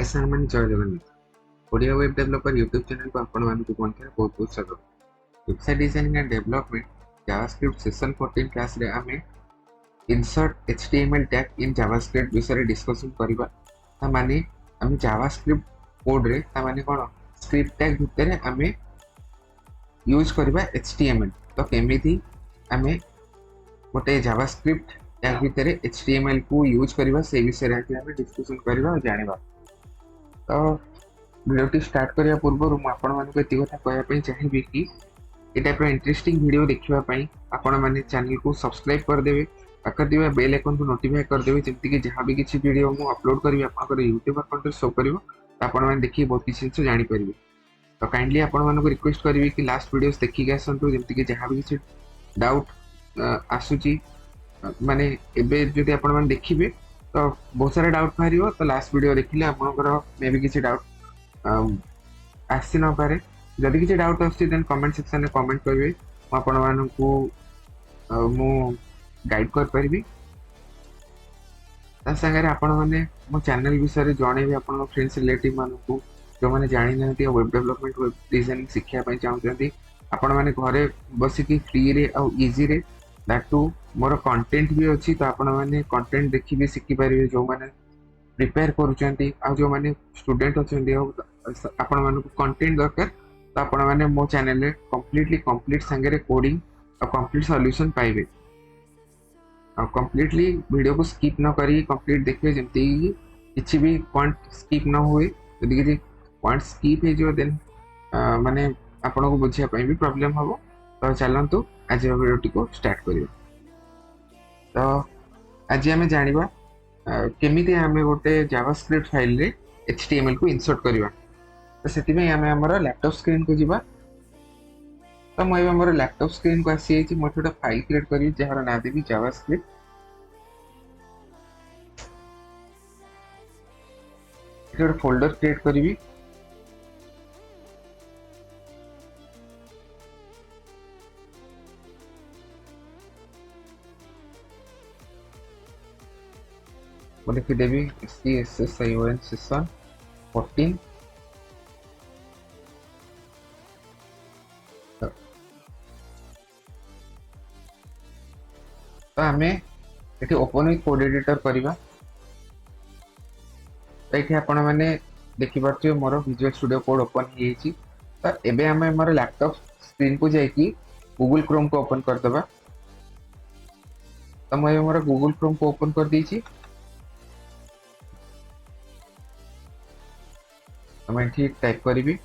Hi sir मैंने जय Jagannath Odia web developer YouTube channel को आपण मानक बहुत बहुत स्वागत। Website designing and development JavaScript session 14 class रे आमे insert HTML tag in JavaScript विषय डिस्कशन करबा। ता माने आमे जावास्क्रिप्ट कोड रे ता माने कोन स्क्रिप्ट टैग भितर आमे यूज करबा एचटीएमएल। तो केमिति आमे गोटे जावास्क्रिप्ट टैग भितर एचटीएमएल को यूज करबा से विषय रे आमे डिस्कशन करबा और जानिबा। तो वीडियो स्टार्ट करने पूर्व मुझे ये कथा कहवाई चाहिए कि ये टाइप इंटरेस्टिंग वीडियो देखापी आपण मैंने चैनल को सब्सक्राइब करदे पाखर बेल आइकन को नोटिफाई करदे जमती कि जहाँ भी किसी वीडियो मुझे अपलोड करी आप यूट्यूब अकाउंट शो कर देखिए बहुत किसी जिन जापर। तो काइंडली आपण रिक्वेस्ट करी कि लास्ट वीडियोस देखिक आसतु जमती कि जहाँ भी किसी डाउट आसूची माने एबे जदि आपण मैंने देखिए तो बहुत सारा डाउट बाहर तो लास्ट वीडियो देखिले आपनकर मे भी किसी डाउट आसी न पारे। जदि किसी डाउट आछी देन कमेंट सेक्शन में कमेंट करेंगे आपण मानकू मु गाइड कर परिबी। ता संगे आपण माने मो चैनल विषय जणेबे आपण फ्रेंड्स रिलेटिव मानकू जो माने जानि नहति वेब डेवलपमेंट वेब डिजाइनिंग शिक्षा पय चाहउछंती आपण माने घरे बसिकी फ्री रे आ इजी रे दैट टू मोर कंटेंट भी अच्छी। तो आपण माने कंटेंट देखि भी शिखि पारिबे जो माने प्रिपेयर करूछंती आ जो माने स्टूडेंट अछंती आपण मानकू कंटेंट दरकार। तो आपण माने मो चैनल रे कंप्लीट संगे कोडिंग और कंप्लीट सॉल्यूशन पाइबे और कंप्लीटली वीडियो को स्किप न करी कंप्लीट देखिए जमती किसी भी पॉइंट स्किप न हुए। यदि किसी पॉइंट स्किप हो देन माने आपण को बुझिया पई भी प्रॉब्लम हो। तो चलंतु आज वीडियो को स्टार्ट करियो। तो आज आम जानिबा केमिति आमे गोटे जावास्क्रिप्ट फाइल रे एचटीएमएल को इंसर्ट करबा। तो सेति में आमे हमर लैपटॉप स्क्रीन को जिबा। तो मैं हमर लैपटॉप स्क्रीन को आसी छि मोटे फाइल क्रिएट करी जहार ना देबी जावास्क्रिप्ट। एक फोल्डर क्रिएट करी लिखिदेवी SCSSION सेशन 14। तो आम ये ओपन विथ कोड एडिटर करवा। तो ये आपण मैंने देखिपे मोर विजुअल स्टूडियो कोड ओपन हो। तो एबे आम मोर लैपटॉप स्क्रीन को जाकि गूगल क्रोम को ओपन करदे। तो मैं मोर गूगल क्रोम को ओपन कर दी। तो मैं ठीक टाइप करी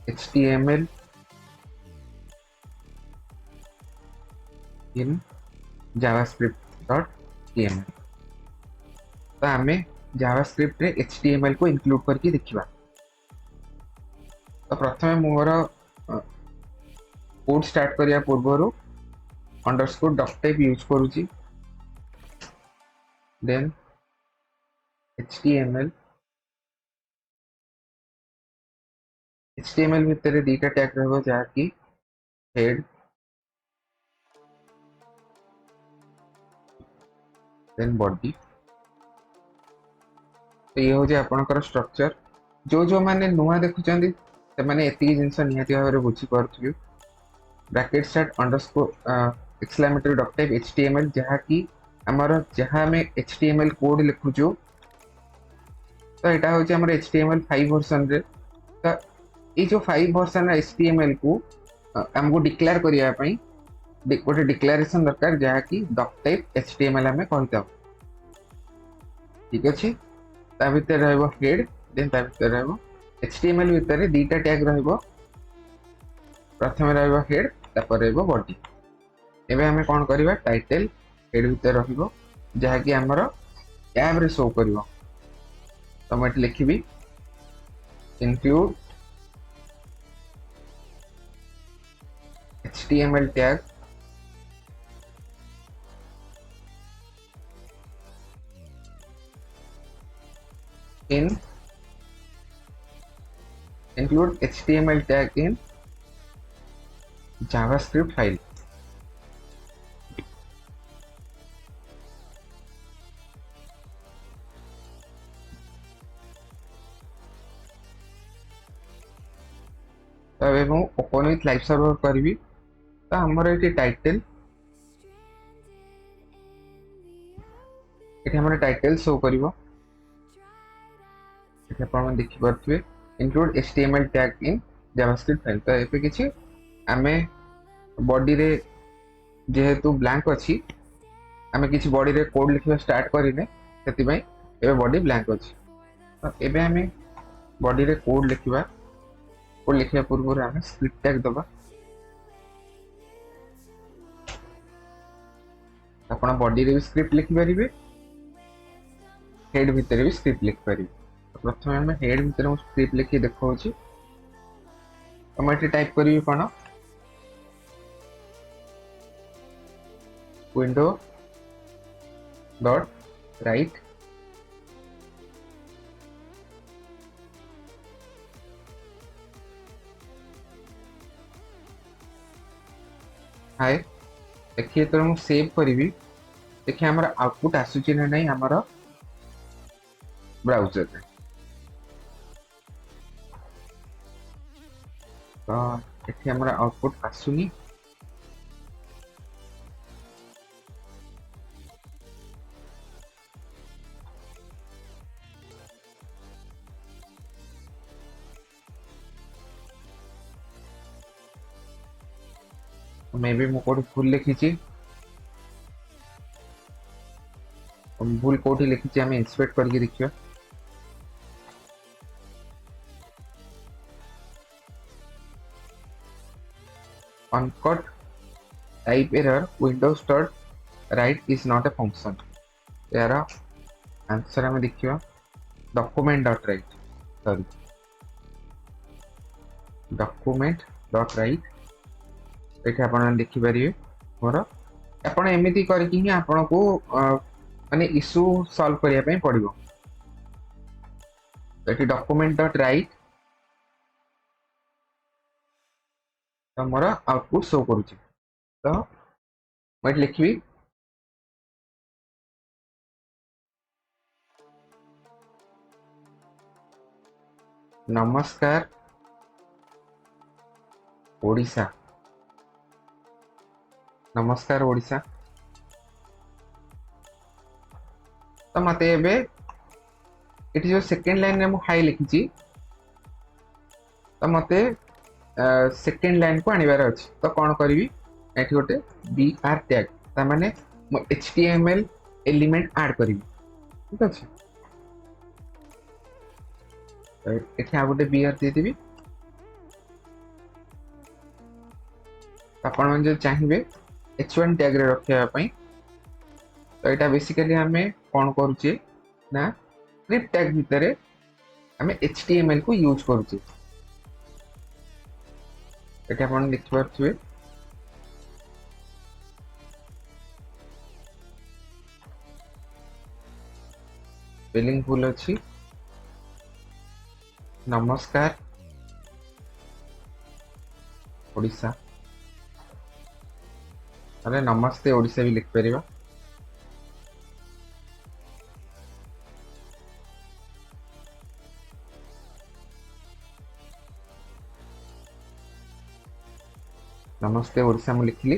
HTML in javascript.html। तो आम जावास्क्रिप्ट रे HTML को इंक्लूड करके देखिबा। तो प्रथमे मोर कोड स्टार्ट करिया पूर्व अंडरस्कोर डॉक टाइप यूज करूची देन HTML भितर दीटा टैग रहबो जहाँकि हेड देन बॉडी। तो ये होजे आपनकर स्ट्रक्चर। जो माने नुआ देखुचंदी से माने एती जिंस निहाती भाबरे बुझी पारथुबे। Bracket start underscore exclamatory doctype HTML जहाँकि हमर जहाँ में HTML कोड लिखुचो। तो यहाँ हूँ आम HTML 5 वर्सन रे। तो ये जो 5 वर्सन HTML को आमको डिक्लेयर करने गोटे डिक्लेरेशन दरकार जहाँकि डॉक टाइप HTML आम कहता। ठीक अच्छे ता भितर रहबो हेड देन ता भितर रहबो HTML भितर दीटा टैग रहबो। प्रथमे रहबो हेड तापर रहबो बॉडी। एबे हमें कोन करबा टाइटल हेड भितर रहबो जहाँकि हमर टैब रे शो करबो। तो मैं लिखिबी include HTML tag in include HTML tag in JavaScript file. तो अब मैं ओपन विथ लाइव सर्वर करी तो आमर ये टाइटल ये टाइटल शो कर देखिपे include HTML tag in JavaScript file. तो ये किसी आम बॉडी रे जेहेतु ब्लैंक अच्छी आम किसी बॉडी रे कोड लिखा स्टार्ट करें से बॉडी ब्लैंक अच्छी। तो ये आम बॉडी रे कोड लिखा पूर्व आम स्क्रिप्ट टैग दबा आप बॉडी रे भी स्क्रिप्ट लिखिपारे हेड भितर भी स्क्रिप्ट लिखिपारे। प्रथम आम हेड भितर स्क्रिप्ट लिखी देखा तो मुझे टाइप करी कौन विंडो डॉट राइट हाय। देखिए तो मुझे सेव करी देखिए आमर आउटपुट आसूची ना नहीं आमर ब्राउजर रे। तो ये आमर आउटपुट आसुनी मे भी मुझे कोठी भूल लिखी भूल कोठी लिखी आम इंस्पेक्ट करके देखिए। uncaught type error windows dot write is not a function। यार आंसर आम देखिए document dot write sorry document dot write ये आप देखिपारे मोर आप एमती करके आपन को माने इश्यू सॉल्व करने पड़ो। ये डॉक्यूमेंट डॉट राइट तो मोर आउटपुट शो करुच्ची। तो मैं लिखी नमस्कार ओडिशा नमस्कार ओडिशा। तो मत ये जो सेकेंड लाइन में हाई लिखी तो मत सेकेंड लाइन को आनबार अच्छे। तो कौन करी ये गोटे BR टैग ताने HTML एलिमेंट ऐड करी ठीक अच्छे। ये आ गोटे BR देदेवी आपण जो चाहिए H1 टैग रे रखापी। तो यहाँ बेसिकली आम कौन करुचे ना स्क्रिप्ट टैग भितर आम HTML को यूज करुचे। ये आप देखिपे स्पेलिंग भूल अच्छी नमस्कार ओडिशा अरे नमस्ते ओडिशा भी लिख पार। नमस्ते ओडिशा मु लिखली।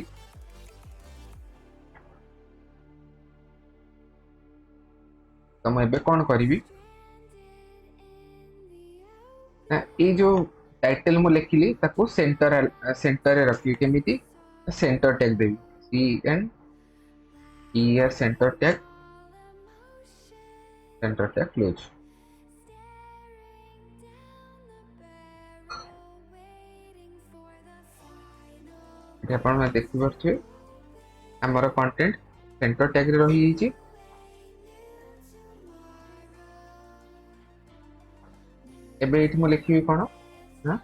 तो मुझे कौन करी ना ये जो टाइटल मु लिखली ताको सेंटर रखी केमिति सेंटर टैग देवी CNTR सेंटर टैग क्लोज। ये आप देखिपे आमर कंटेंट सेंटर टैग रे रही जाइए। एबे ये मु लिखी कौन ना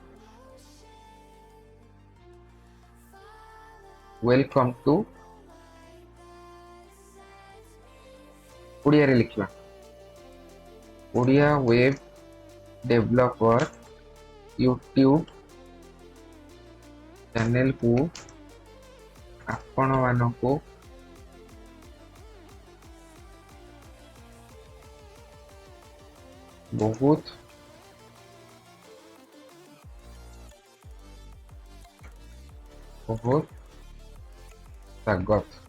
वेलकम टू ओडिया रे लिखा Odia web developer YouTube channel को आपण मानको बहुत बहुत स्वागत।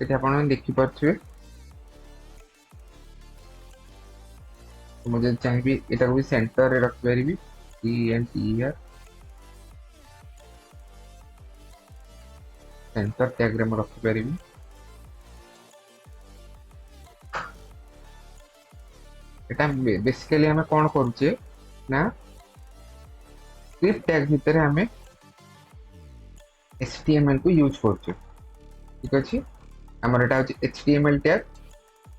ये आप देखी पारे मुझे चाहिए एटा को भी सेंटर रे रख पारिबी ENTER सेंटर टैग रे रख पारिबी। एटा बेसिकली हमें कौन करूचे ना स्क्रिप्ट टैग भितर हमें HTML को यूज करछे। ठीक अछि हमर एटा होची HTML टैग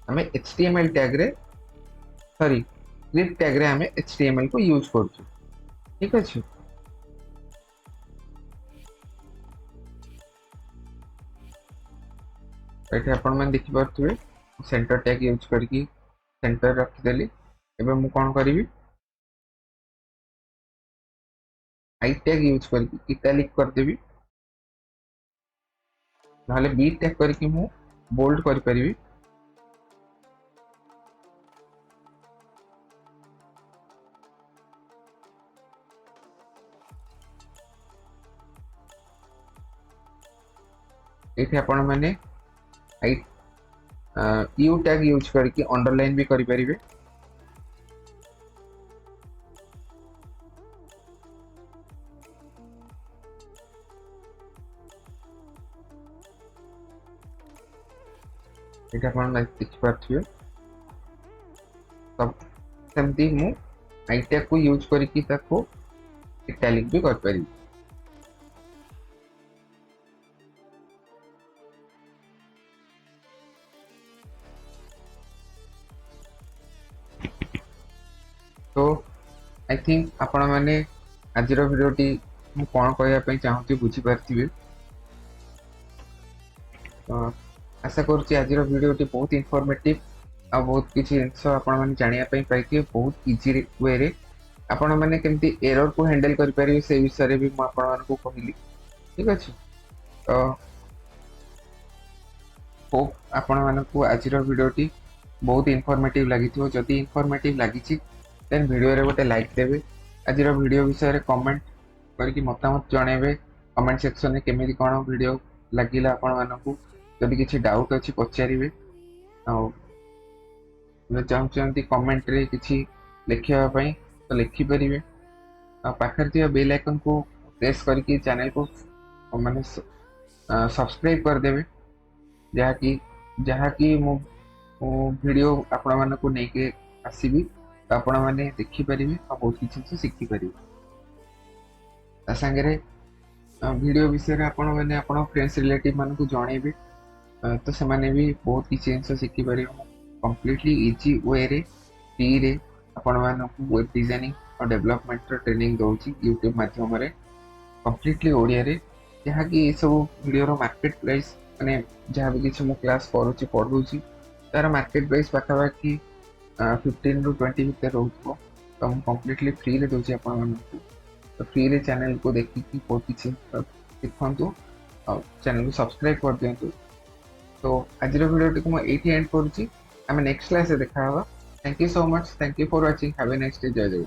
हमें HTML टैग रे सॉरी स्क्रिप्ट टैग रे हमें HTML को यूज करछे। ठीक अछि एठी आपण मन देखि पारथुवे सेंटर टैग यूज करके सेंटर रख देली। एबे मु कोन करिवि आई टैग यूज करके इटैलिक कर देबी नाले बी टैग करके मु बोल्ड कर परिबी। एठी आपण माने आई यू टैग यूज करके अंडरलाइन भी करि परिबे। एटा आपण देखि पारथिबे सब सेमती मु आई टैग को यूज करके ताको इटैलिक भी कर परिबी। तो आई थिंक आपण माने आज वीडियो टी मु कोन कहया पई चाहूची बुझी पारथिबे। तो आशा करूची आज वीडियो टी बहुत इनफॉर्मेटिव आ बहुत किछि जिंस आपण माने जानिया पई पाइके बहुत इजी वे रे आपण माने केमती एरर को हैंडल कर परिबे से विषय रे भी मु आपण मान को कहली। ठीक अछि तो होप आपण मान को आज वीडियो टी बहुत इनफॉर्मेटिव लागिथिबो। जदि इनफॉर्मेटिव लागिछि देन वीडियो रे गोटे लाइक देबे। आज वीडियो विषय रे कमेंट करके मतामत जणेबे कमेंट सेक्शन में केमिति कोन वीडियो लागिला आपण मान को जदि किछि डाउट अछि पचारिबे आ मैं चाहूचंती कमेंट रे किछि लिखिया पई तो लिखि परिबे आ पाखर जे बेल आइकन को प्रेस करके चैनल को माने सब्सक्राइब कर देबे जहा कि मो वीडियो आपण मान को नै के आसीबी तो आपण माने देखि परिबे आ बहुत किछि शिखि परिबे। ता संगे वीडियो विषय रे आपण माने आपण फ्रेंड्स रिलेटिव मान को जणेबे तो से माने भी बहुत किछि जिंस शिखि परिबे। कंप्लीटली इजी वे रे फ्री रे आपण मान को वेब डिजाइनिंग और डेवलपमेंट रो ट्रेनिंग दोउची YouTube माध्यम रे कंप्लीटली ओडिया रे जहा कि ए सब वीडियो रो मार्केट प्राइस माने जहा भी किछि मु क्लास करूची पढूची तार मार्केट प्राइस पाखा कि 15 ରୁ 20 भितर रहउथो। तो हम कंप्लीटली फ्री रे दोची आपण मान को तो फ्री रे चैनल को देखि कि बहुत किछि सिखंतु और चैनल को सब्सक्राइब कर दियंतु। तो आज वीडियो टी को एठी एंड करूची। हमें नेक्स्ट क्लास से देखा होगा। Thank you so much. Thank you for watching. Have a nice day. जय जय।